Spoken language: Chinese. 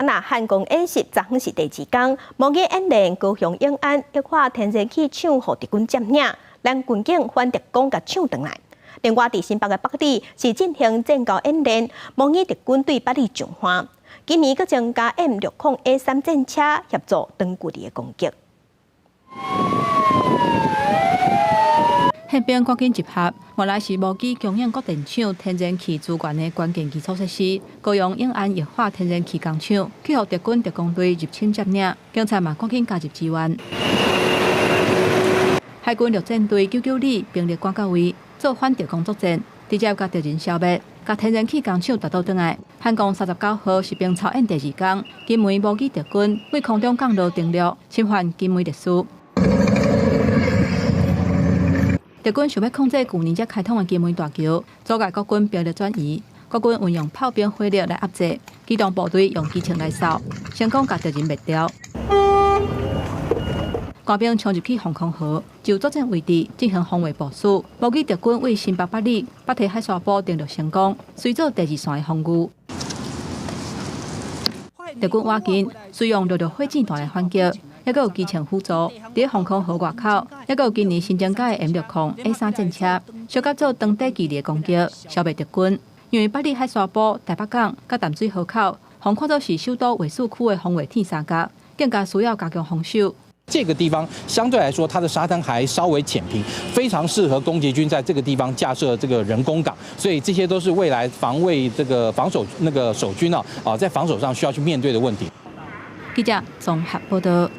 那汉光演习昨昏是第2天，模拟演练高雄永安液化天然气厂互敌军占领，咱军警反特工甲抢回来。另外，伫新北的北里是进行战交演练，模拟敌军对北里重化。今年阁增加 M60A3 战车协助长距离的攻击。现边赶紧集合，原来是模拟供应各电厂天然气资源的关键基础设施。高雄永安液化天然气工厂，去互敌军特工队入侵占领，警察嘛赶紧加入支援。海军陆战队99旅兵力赶到位，做反敌工作战，直接甲敌人消灭，甲天然气工厂夺倒转来。汉光39号实兵操演第2天，金门模拟敌军为空中降落登陆，侵犯金门历史。敌军想要控制去年才开通的金门大桥，阻碍国军兵力转移。国军运用炮兵火力来压制，机动部队用机枪来扫，成功把敌人灭掉。官兵冲入去防空壕，就作战位置进行防卫部署。模拟敌军为新北北里北堤海沙堡登陆成功，随做第2线的防御。敌军瓦紧，使用热火箭弹来反击。还有机枪辅助，伫防空壕外口，还有今年新增加的 M60A3 战车，小甲做当地激烈攻击，消灭敌军。因为北里海沙堡、台北港、甲淡水河口，防看作是首都卫戍区的防卫铁三角，更加需要加强防守。这个地方相对来说，它的沙滩还稍微浅平，非常适合攻击军在这个地方架设这个人工港，所以这些都是未来防卫这个防守守军在防守上需要去面对的问题。记者综合报道。